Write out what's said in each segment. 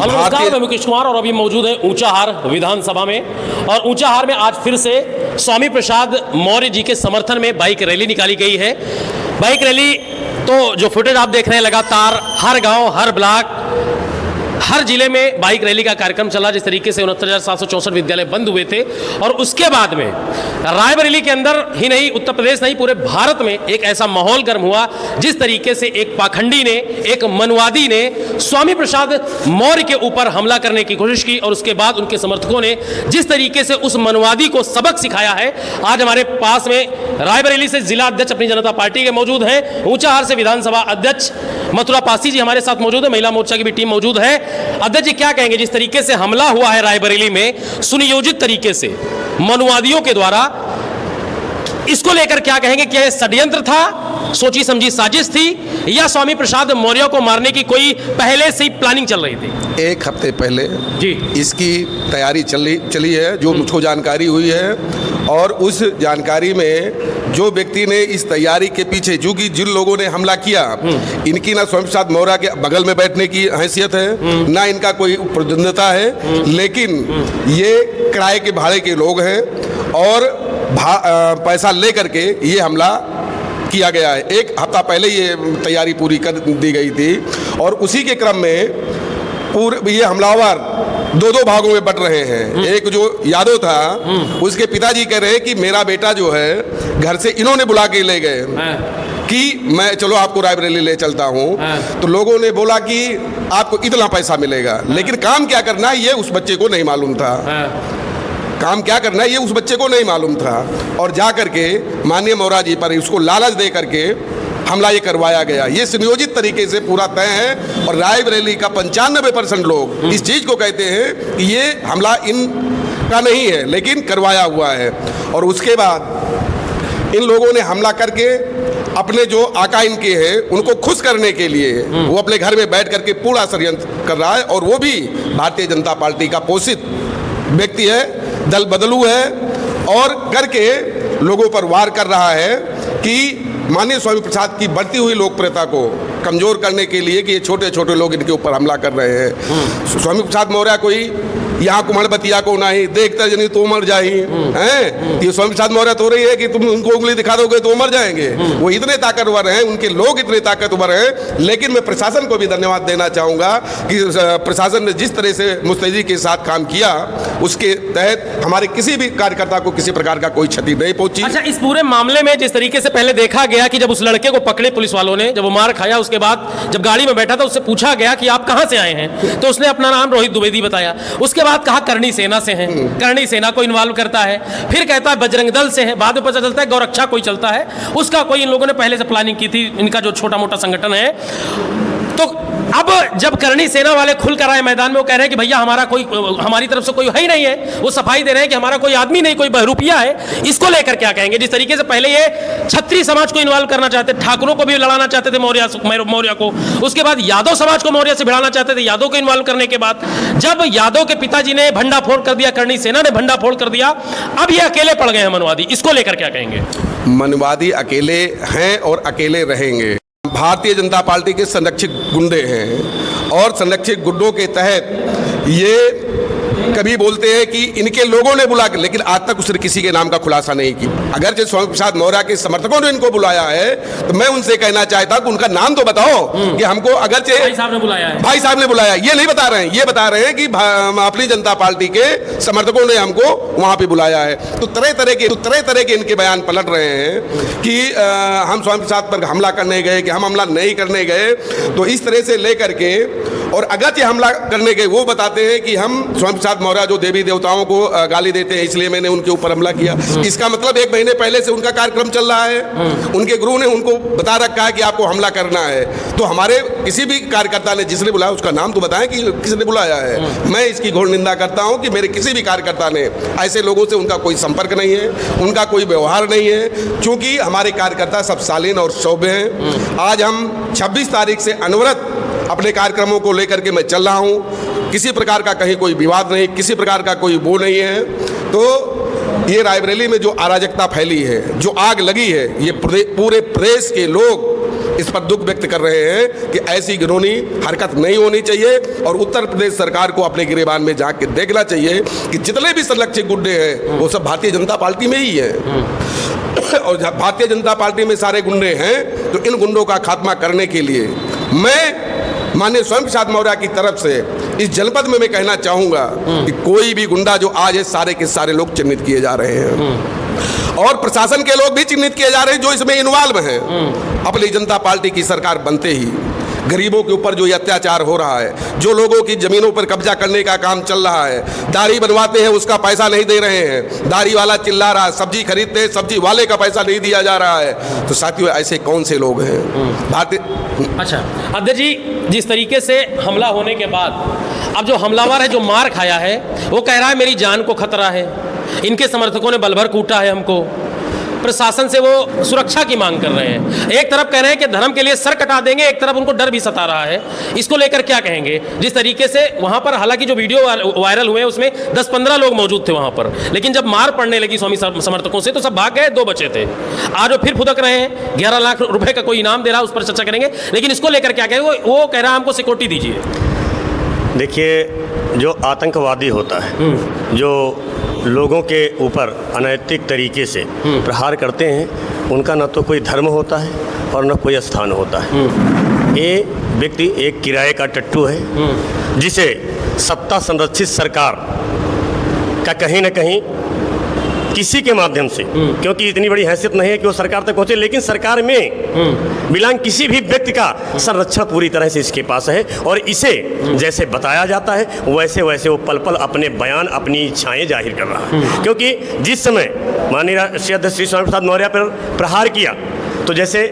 नमस्कार, मैं मुकेश कुमार और अभी मौजूद है ऊंचाहार विधानसभा में। और ऊंचाहार में आज फिर से स्वामी प्रसाद मौर्य जी के समर्थन में बाइक रैली निकाली गई है। बाइक रैली तो जो फुटेज आप देख रहे हैं, लगातार हर गांव, हर ब्लॉक, हर जिले में बाइक रैली का कार्यक्रम चला। जिस तरीके से 69,764 विद्यालय बंद हुए थे और उसके बाद में रायबरेली के अंदर ही नहीं, उत्तर प्रदेश नहीं, पूरे भारत में एक ऐसा माहौल गर्म हुआ जिस तरीके से एक पाखंडी ने, एक मनवादी ने स्वामी प्रसाद मौर्य के ऊपर हमला करने की कोशिश की और उसके बाद उनके समर्थकों ने जिस तरीके से उस मनवादी को सबक सिखाया है। आज हमारे पास में रायबरेली से जिला अध्यक्ष अपनी जनता पार्टी के मौजूद हैं, ऊंचाहार से विधानसभा अध्यक्ष मथुरा पासी जी हमारे साथ मौजूद है, महिला मोर्चा की भी टीम मौजूद है। अध्यक्ष जी, क्या कहेंगे जिस तरीके से हमला हुआ है रायबरेली में सुनियोजित तरीके से मनवादियों के द्वारा, इसको लेकर क्या कहेंगे? क्या यह षड्यंत्र था, सोची समझी साजिश थी, या स्वामी प्रसाद मौर्य को मारने की कोई पहले से ही प्लानिंग चल रही थी? एक हफ्ते पहले जी इसकी तैयारी चली है, जो मुझको जानकारी हुई है। और उस जानकारी में जो व्यक्ति ने इस तैयारी के पीछे, जो कि जिन लोगों ने हमला किया, इनकी ना स्वामी प्रसाद मौर्य के बगल में बैठने की हैसियत है, ना इनका कोई प्रतिद्वंद्विता है, लेकिन ये किराए के भाड़े के लोग हैं और पैसा ले करके ये हमला किया गया है। एक हफ्ता पहले ये तैयारी पूरी कर दी गई थी और उसी के क्रम में ये हमलावर दो भागों में बट रहे हैं। एक जो यादव था, उसके पिताजी कह रहे हैं कि मेरा बेटा जो है घर से इन्होंने बुला के ले गए कि मैं चलो आपको रायबरेली ले चलता हूँ। तो लोगों ने बोला कि आपको इतना पैसा मिलेगा, लेकिन काम क्या करना है ये उस बच्चे को नहीं मालूम था। काम क्या करना है ये उस बच्चे को नहीं मालूम था और जा करके माननीय मौर्य जी पर उसको लालच दे करके हमला ये करवाया गया। ये सुनियोजित तरीके से पूरा तय है और रायबरेली का 95% लोग इस चीज़ को कहते हैं कि ये हमला इनका नहीं है, लेकिन करवाया हुआ है। और उसके बाद इन लोगों ने हमला करके अपने जो आका इनके हैं उनको खुश करने के लिए वो अपने घर में बैठ करके पूरा षड्यंत्र कर रहा है। और वो भी भारतीय जनता पार्टी का पोषित व्यक्ति है, दल बदलू है, और करके लोगों पर वार कर रहा है कि माननीय स्वामी प्रसाद की बढ़ती हुई लोकप्रियता को कमजोर करने के लिए कि ये छोटे छोटे लोग इनके ऊपर हमला कर रहे हैं। स्वामी प्रसाद मौर्य कोई यहाँ कुमारबतिया को नहीं देखता जनी तो मर जाही हैं। ये स्वामी प्रसाद मौर्य तो रही है कि तुम उनको उंगली दिखा दोगे तो मर जाएंगे। वो इतने ताकतवर हैं, उनके लोग इतने ताकतवर हैं। लेकिन मैं प्रशासन को भी धन्यवाद देना चाहूँगा कि प्रशासन ने जिस तरह से मुस्तैदी के साथ काम किया, उसके तहत हमारे किसी भी कार्यकर्ता को किसी प्रकार का कोई क्षति नहीं पहुंची। अच्छा, इस पूरे मामले में जिस तरीके से पहले देखा गया कि जब उस लड़के को पकड़े पुलिस वालों ने, जब वो मार खाया, उसके बाद जब गाड़ी में बैठा था उससे पूछा गया कि आप कहां से आए हैं, तो उसने अपना नाम रोहित द्विवेदी बताया। उसके बाद कहा करणी सेना से हैं, करणी सेना को इन्वॉल्व करता है, फिर कहता है बजरंग दल से है, बाद में पता चलता है गौरक्षा कोई चलता है, उसका कोई इन लोगों ने पहले से प्लानिंग की थी, इनका जो छोटा मोटा संगठन है। तो अब जब करणी सेना वाले खुल कर आए मैदान में, वो कह रहे हैं कि भैया हमारी तरफ से कोई है ही नहीं है, वो सफाई दे रहे हैं कि हमारा कोई आदमी नहीं, कोई बहरूपिया है। इसको लेकर क्या कहेंगे? जिस तरीके से पहले ये क्षत्रिय समाज को इन्वॉल्व करना चाहते, ठाकुरों को भी लड़ाना चाहते थे मौर्य को, उसके बाद यादव समाज को मौर्य से भिड़ाना चाहते थे, यादव को इन्वॉल्व करने के बाद जब यादव के पिताजी ने भंडाफोड़ कर दिया, करणी सेना ने भंडाफोड़ कर दिया, अब ये अकेले पड़ गए हैं मनवादी। इसको लेकर क्या कहेंगे? मनवादी अकेले हैं और अकेले रहेंगे। भारतीय जनता पार्टी के संरक्षित गुंडे हैं और संरक्षित गुंडों के तहत ये कभी बोलते हैं कि इनके लोगों ने बुला, लेकिन आज तक उसने किसी के नाम का खुलासा नहीं किया। अगर जो स्वामी प्रसाद मौर्य के समर्थकों ने इनको बुलाया है तो मैं उनसे कहना चाहता हूं कि उनका नाम तो बताओ कि हमको, अगर भाई साहब ने बुलाया है, भाई साहब ने बुलाया, ये नहीं बता रहे हैं। ये बता रहे हैं कि अपनी जनता पार्टी के समर्थकों ने हमको वहां पे बुलाया है। तो तरह तरह के इनके बयान पलट रहे हैं कि हम स्वामी प्रसाद पर हमला करने गए, कि हम हमला नहीं करने गए। तो इस तरह से लेकर के, और अगर ये हमला करने गए वो बताते हैं कि हम स्वामी प्रसाद मौर्य जो देवी देवताओं को गाली देते हैं इसलिए मैंने उनके ऊपर हमला किया। इसका मतलब 1 महीने पहले से उनका कार्यक्रम चल रहा है, उनके गुरु ने उनको बता रखा है कि आपको हमला करना है। तो हमारे किसी भी कार्यकर्ता ने जिसने बुलाया उसका नाम तो बताएं कि किसने बुलाया है। मैं इसकी घोर निंदा करता हूं कि मेरे किसी भी कार्यकर्ता ने ऐसे लोगों से, उनका कोई संपर्क नहीं है, उनका कोई व्यवहार नहीं है, क्योंकि हमारे कार्यकर्ता सब शालीन और सौम्य हैं। आज हम 26 तारीख से अनवरत अपने कार्यक्रमों को लेकर के मैं चल रहा हूं। किसी प्रकार का कहीं कोई विवाद नहीं, किसी प्रकार का कोई वो नहीं है। तो ये रायबरेली में जो अराजकता फैली है, जो आग लगी है, ये पूरे प्रदेश के लोग इस पर दुख व्यक्त कर रहे हैं कि ऐसी घिनौनी हरकत नहीं होनी चाहिए और उत्तर प्रदेश सरकार को अपने गिरेबान में झांक के देखना चाहिए कि जितने भी संरक्षित गुंडे हैं वो सब भारतीय जनता पार्टी में ही हैं। और भारतीय जनता पार्टी में सारे गुंडे हैं तो इन गुंडों का खात्मा करने के लिए मैं माननीय स्वयं प्रसाद मौर्य की तरफ से इस जनपद में मैं कहना चाहूँगा कि कोई भी गुंडा जो आज है सारे के सारे लोग चिन्हित किए जा रहे हैं और प्रशासन के लोग भी चिन्हित किए जा रहे हैं जो इसमें इन्वॉल्व हैं। अपनी जनता पार्टी की सरकार बनते ही गरीबों के ऊपर जो ये अत्याचार हो रहा है, जो लोगों की जमीनों पर कब्जा करने का काम चल रहा है, दाढ़ी बनवाते हैं उसका पैसा नहीं दे रहे हैं, दाढ़ी वाला चिल्ला रहा है, सब्जी खरीदते हैं सब्जी वाले का पैसा नहीं दिया जा रहा है, तो साथियों ऐसे कौन से लोग हैं भारतीय। अच्छा अध्यक्ष जी, जिस तरीके से हमला होने के बाद अब जो हमलावर है जो मार खाया है वो कह रहा है मेरी जान को खतरा है, इनके समर्थकों ने बलभर कूटा है हमको, प्रशासन से वो सुरक्षा की मांग कर रहे हैं। एक तरफ कह रहे हैं कि धर्म के लिए सर कटा देंगे, एक तरफ उनको डर भी सता रहा है। इसको लेकर क्या कहेंगे? जिस तरीके से वहां पर हालांकि जो वीडियो वायरल हुए उसमें 10-15 लोग मौजूद थे वहां पर, लेकिन जब मार पड़ने लगी स्वामी समर्थकों से तो सब भाग गए, 2 बचे थे। आज वो फिर फुदक रहे हैं, 11 लाख रुपए का कोई इनाम दे रहा है, उस पर चर्चा करेंगे। लेकिन इसको लेकर क्या कहेंगे? वो कह रहा है हमको सिक्योरिटी दीजिए। देखिए, जो आतंकवादी होता है, जो लोगों के ऊपर अनैतिक तरीके से प्रहार करते हैं, उनका न तो कोई धर्म होता है और न कोई स्थान होता है। ये व्यक्ति एक किराए का टट्टू है जिसे सत्ता संरक्षित सरकार का कहीं न कहीं किसी के माध्यम से, क्योंकि इतनी बड़ी हैसियत नहीं है कि वो सरकार तक पहुंचे, लेकिन सरकार में बिलोंग किसी भी व्यक्ति का संरक्षण पूरी तरह से इसके पास है और इसे जैसे बताया जाता है वैसे वैसे वो पल पल अपने बयान, अपनी इच्छाएं जाहिर कर रहा है। क्योंकि जिस समय माननीय राष्ट्रीय अध्यक्ष श्री स्वामी प्रसाद मौर्य पर प्रहार किया तो जैसे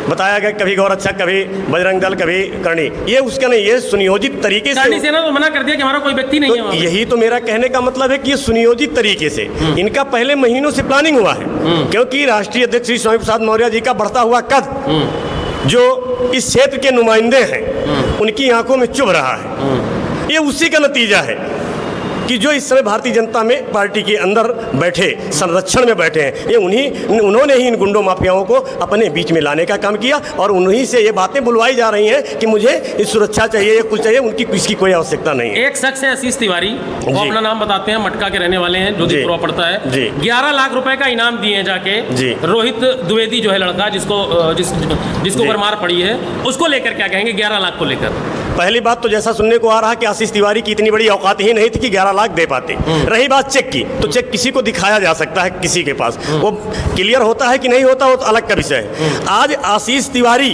बताया गया कभी गौरक्षा, कभी बजरंग दल, कभी करणी, ये उसका नहीं, ये सुनियोजित तरीके से करणी सेना तो मना कर दिया कि हमारा कोई व्यक्ति नहीं तो है। यही तो मेरा कहने का मतलब है कि ये सुनियोजित तरीके से इनका पहले महीनों से प्लानिंग हुआ है, क्योंकि राष्ट्रीय अध्यक्ष श्री स्वामी प्रसाद मौर्य जी का बढ़ता हुआ कद जो इस क्षेत्र के नुमाइंदे हैं उनकी आंखों में चुभ रहा है। ये उसी का नतीजा है कि जो इस समय भारतीय जनता में पार्टी के अंदर बैठे, संरक्षण में बैठे हैं, ये उन्होंने ही इन गुंडों माफियाओं को अपने बीच में लाने का काम किया और उन्हीं से ये बातें बुलवाई जा रही हैं कि मुझे इस सुरक्षा चाहिए या कुछ चाहिए, उनकी किसकी कोई आवश्यकता नहीं है। एक शख्स है आशीष तिवारी, वो अपना नाम बताते हैं, मटका के रहने वाले हैं, जो दिखवा पड़ता है। 11 लाख रुपए का इनाम दिए हैं जाके रोहित द्विवेदी जो है लड़का जिसको ऊपर मार पड़ी है, उसको लेकर क्या कहेंगे? 11 लाख को लेकर पहली बात तो जैसा सुनने को आ रहा कि आशीष तिवारी की इतनी बड़ी औकात ही नहीं थी कि 11 लाख दे पाते। रही बात चेक की, तो चेक किसी को दिखाया जा सकता है, किसी के पास वो क्लियर होता है कि नहीं होता, वो तो अलग का विषय है। आज आशीष तिवारी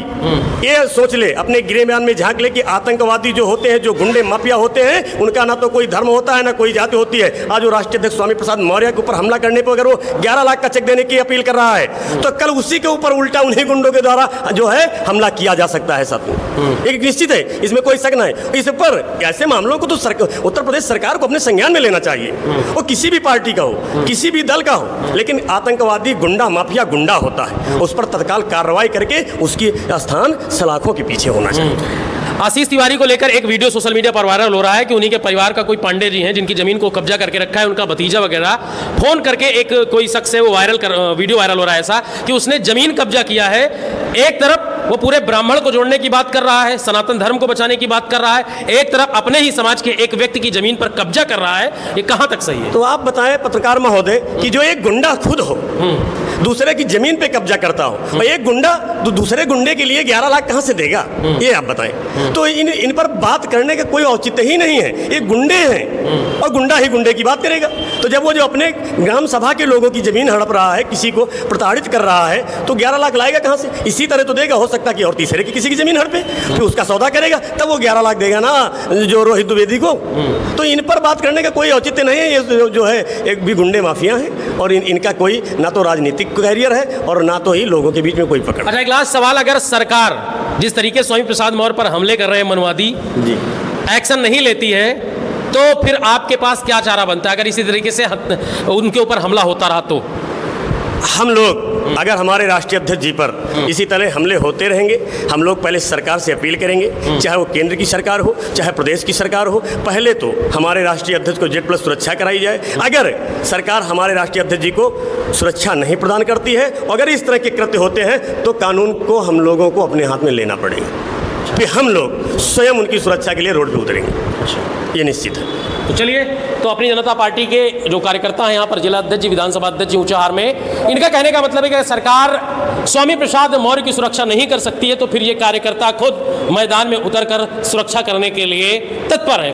ये सोच ले, अपने गृह बयान में झांक ले कि आतंकवादी जो होते हैं, जो गुंडे माफिया होते हैं, उनका ना तो कोई धर्म होता है ना कोई जाति होती है। आज वो राष्ट्रीय अध्यक्ष स्वामी प्रसाद मौर्य के ऊपर हमला करने पर अगर वो 11 लाख का चेक देने की अपील कर रहा है तो कल उसी के ऊपर उल्टा उन्हीं गुंडों के द्वारा जो है हमला किया जा सकता है। साथ एक निश्चित है, इसमें कोई शक नहीं। इस पर ऐसे मामलों को तो उत्तर प्रदेश सरकार को अपने संज्ञान में लेना चाहिए, वो किसी भी पार्टी का हो, किसी भी दल का हो, लेकिन आतंकवादी गुंडा माफिया गुंडा होता है, उस पर तत्काल कार्रवाई करके उसकी स्थान सलाखों के पीछे होना चाहिए। आशीष तिवारी को लेकर एक वीडियो सोशल मीडिया पर वायरल हो रहा है कि उन्हीं के परिवार का कोई पांडे जी हैं जिनकी जमीन को कब्जा करके रखा है, उनका भतीजा वगैरह फोन करके एक कोई शख्स है वो वीडियो वायरल हो रहा है ऐसा कि उसने जमीन कब्जा किया है। एक तरफ वो पूरे ब्राह्मण को जोड़ने की बात कर रहा है, सनातन धर्म को बचाने की बात कर रहा है, एक तरफ अपने ही समाज के एक व्यक्ति की जमीन पर कब्जा कर रहा है। ये कहां तक सही है? तो आप बताएं पत्रकार महोदय कि जो एक गुंडा खुद हो दूसरे की जमीन पे कब्जा करता हो और एक गुंडा दूसरे गुंडे के लिए 11 लाख कहां से देगा? ये आप बताएं। तो इन पर बात करने का कोई औचित्य ही नहीं है। ये गुंडे हैं और गुंडा ही गुंडे की बात करेगा। तो जब वो जो अपने ग्राम सभा के लोगों की जमीन हड़प रहा है, किसी को प्रताड़ित कर रहा है, तो 11 लाख लाएगा कहां से? इसी तरह तो देगा, हो सकता है कि और तीसरे की किसी की जमीन हड़पे, फिर उसका सौदा करेगा, तब वो 11 लाख देगा ना जो रोहित द्विवेदी को। तो इन पर बात करने का कोई औचित्य नहीं है। ये जो है एक भी गुंडे माफिया हैं और इनका कोई ना तो राजनीतिक कैरियर है और ना तो ही लोगों के बीच में कोई पकड़। अच्छा, एक लास्ट सवाल, अगर सरकार जिस तरीके से स्वामी प्रसाद मौर्य पर हमले कर रहे हैं मनवादी जी एक्शन नहीं लेती है तो फिर आपके पास क्या चारा बनता है? अगर इसी तरीके से उनके ऊपर हमला होता रहा तो हम लोग अगर हमारे राष्ट्रीय अध्यक्ष जी पर इसी तरह हमले होते रहेंगे, हम लोग पहले सरकार से अपील करेंगे, चाहे वो केंद्र की सरकार हो चाहे प्रदेश की सरकार हो, पहले तो हमारे राष्ट्रीय अध्यक्ष को Z+ सुरक्षा कराई जाए। अगर सरकार हमारे राष्ट्रीय अध्यक्ष जी को सुरक्षा नहीं प्रदान करती है, अगर इस तरह के कृत्य होते हैं, तो कानून को हम लोगों को अपने हाथ में लेना पड़ेगा। फिर हम लोग स्वयं उनकी सुरक्षा के लिए रोड पर उतरेंगे, ये निश्चित है। तो चलिए, तो अपनी जनता पार्टी के जो कार्यकर्ता हैं यहाँ पर, जिला अध्यक्ष जी, विधानसभा अध्यक्ष जी ऊंचाहार में, इनका कहने का मतलब है कि सरकार स्वामी प्रसाद मौर्य की सुरक्षा नहीं कर सकती है, तो फिर ये कार्यकर्ता खुद मैदान में उतरकर सुरक्षा करने के लिए तत्पर हैं।